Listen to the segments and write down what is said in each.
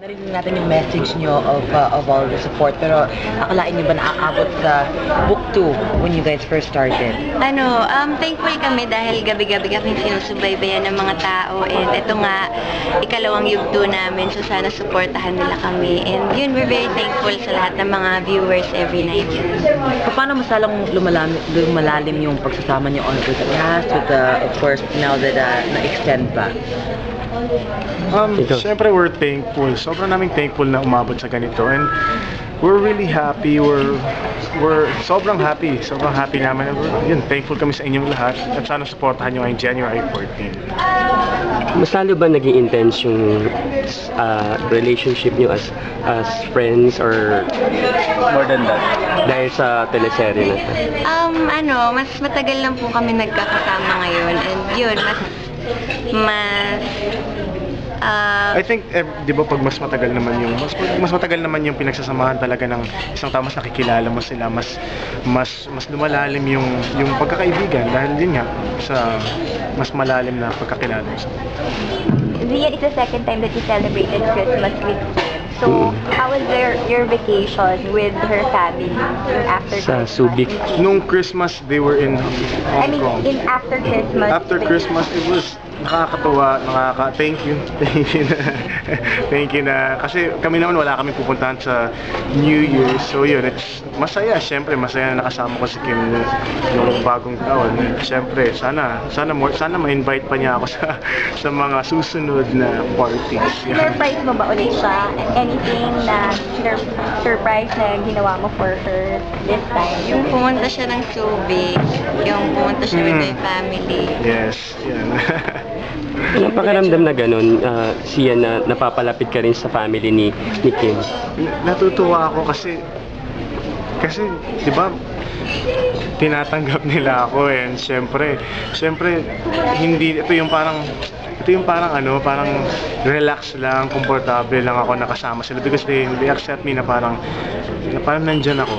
Narinig natin yung message nyo of all the support, pero akalain nyo ba naaabot sa book 2 when you guys first started? Thankful kami dahil gabi-gabi kami sinusubaybayan ng mga tao, and ito nga, ikalawang yugto namin, so sana supportahan nila kami. And yun, we're very thankful sa lahat ng mga viewers every night. Paano masalang lumalalim yung pagsasama nyo on with the cast, with the, of course, now that na-extend pa? Siyempre we're thankful. Sobrang naming thankful na umabot sa ganito, and we're really happy. We're sobrang happy. Sobrang happy namin. Yun, thankful kami sa inyong lahat at sana supportahan nyo ngayong January 14. Mas lalo ba naging intense yung relationship nyo as friends or more than that? Dahil sa teleserye na to? Mas matagal lang po kami nagkakasama ngayon, and yun, I think, di ba, pag mas matagal naman yung pinagsasamahan talaga ng isang tao, mas nakikilala mo sila, mas lumalalim yung pagkakaibigan dahil din nga sa mas malalim na pagkakilala mo. Rian, it's the second time that you celebrated Christmas with Kim. So, how was your vacation with her family after Sa Christmas? Subic. Nung Christmas, they were in Hong Kong. After Christmas. After Christmas, it was nakakatuwa, thank you na, kasi kami naman wala kami pupuntahan sa New Year, so yun, it's masaya, syempre masaya na nakasama ko si Kim nung bagong taon. Syempre, sana ma-invite pa niya ako sa mga susunod na parties. Surprise mo ba ulit siya? Anything na surprise na ginawa mo for her this time? Yung pumunta siya ng Subic, yung pumunta siya with my family. Yes, yan. Anong pakiramdam na ganun, siya na napapalapit ka rin sa family ni Kim? Natutuwa ako kasi di ba, tinatanggap nila ako, and syempre hindi ito yung parang parang relax lang, komportable lang ako nakasama sila because they accept me na parang nandyan ako.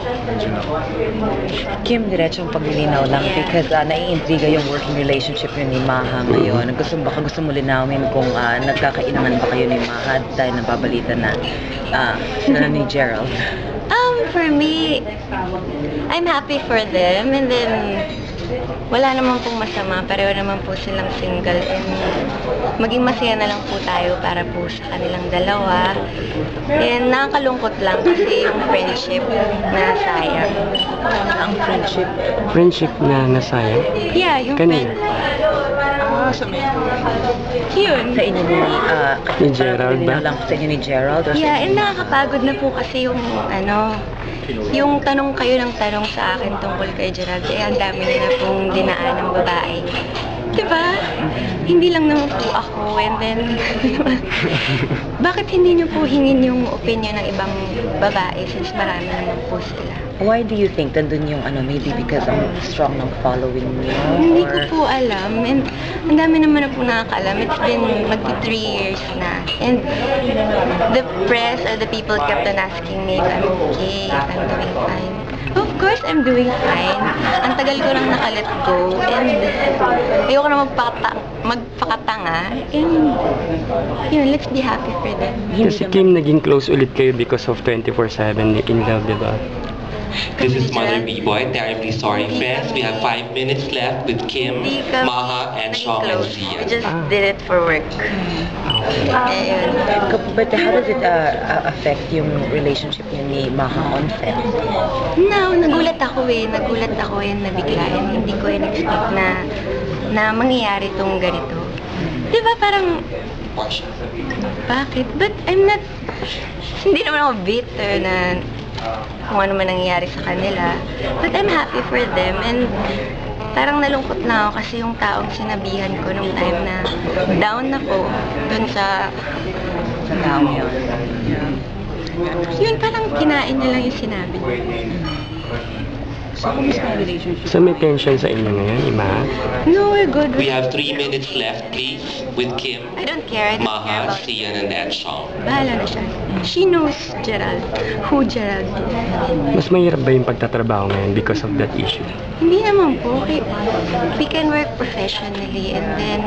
Kim, diretsong paglilinaw lang because naiintriga yung working relationship yun ni Maha ngayon. Gusto mo linawin kung nagkakainangan ba kayo ni Maha dahil nababalita na ni Gerald? For me, I'm happy for them, and then wala naman pong masama, pareho naman po silang single, and maging masaya na lang po tayo para po sa kanilang dalawa. And nakakalungkot lang kasi yung friendship na sayang. Ang friendship? Friendship na nasayang? Yeah, yung Kanina? Yun. Sa inyo Ni Gerald ba? lang sa inyo ni Gerald? Or Yeah, and nakakapagod na po kasi yung tanong kayo ng tanong sa akin tungkol kay Gerald, ang dami niya na pong dinaan ng babae. Diba? Hindi lang naman po ako, and then, bakit hindi niyo po hingin yung opinion ng ibang babae since marami naman po sila? Why do you think nandun yung maybe because ang strong ng following niyo? Hindi ko po alam, and ang dami naman na po nakakaalam. It's been magti 3 years na, and the press or the people kept on asking me if I'm okay, if I'm doing fine. Of course, I'm doing fine. Ang tagal ko nang nakalet go, and ayoko na magpakatanga, and yun, let's be happy for them. Kasi Kim, naging close ulit kayo because of 24/7 In Love, diba? This is Mother B-Boy, terribly sorry friends. We have 5 minutes left with Kim, Maha, and Shawn and Zia. We just did it for work. Ayun. But how does it affect yung relationship niyo ni Maha on set? No, nagulat ako and nabigla, and hindi ko in-expect na mangyayari tong ganito. Diba parang, bakit? But I'm not, hindi naman ako bitter na kung ano man nangyayari sa kanila. But I'm happy for them, and parang nalungkot na ako kasi yung taong sinabihan ko nung time na down ako dun sa taong yun? yun, parang kinain niya lang yung sinabi. So, kumusta ang relationship? So may tension sa inyo ngayon, Ima? No, we're good. We have 3 minutes left, please, with Kim, I don't care. I don't care Maha, about Sian, and Ed Sean. Bahala na siya. She knows Gerald. Who Gerald is. Mas mahirap ba yung pagtatrabaho ngayon because of that issue? Hindi naman po. We can work professionally and then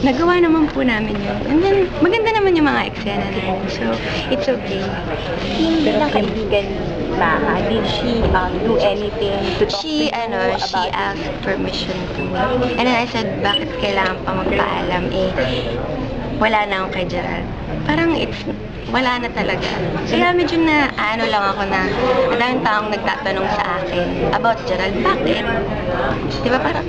nagawa naman po namin yun. And then maganda naman yung mga eksena namin. So, it's okay. Hindi lang kaibigan ni Maha. Did she do anything to talk to She you about she asked permission to me. And then I said, bakit kailangan pa magpaalam? Wala na akong kay Gerald. Parang wala na talaga. Kaya medyo ano lang ako na madaming taong nagtatanong sa akin about Gerald. Bakit? Di ba parang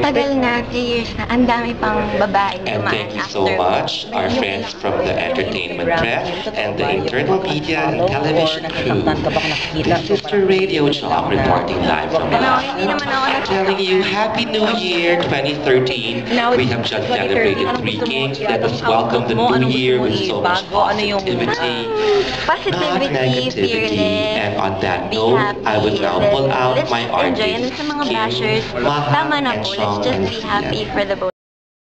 tagal na, 3 years na, ang dami pang babaeng And dumaan thank you so after. much, our friends from the entertainment press and the internal media and television crew. Nasasaktan ka ba kung nakikita? This is your radio job reporting live from Hindi Malacca. naman ako Telling you Happy New Year 2013. We have just celebrated 3 Kings. Let us welcome the new year with so much positivity, not positivity, negativity. fearless, And on that be note, happy, I would now and then pull out let's my enjoy. And artists, sa mga Kim, bashers, Maha, tama na and po. Let's Sean, just and be Sian. happy for the both.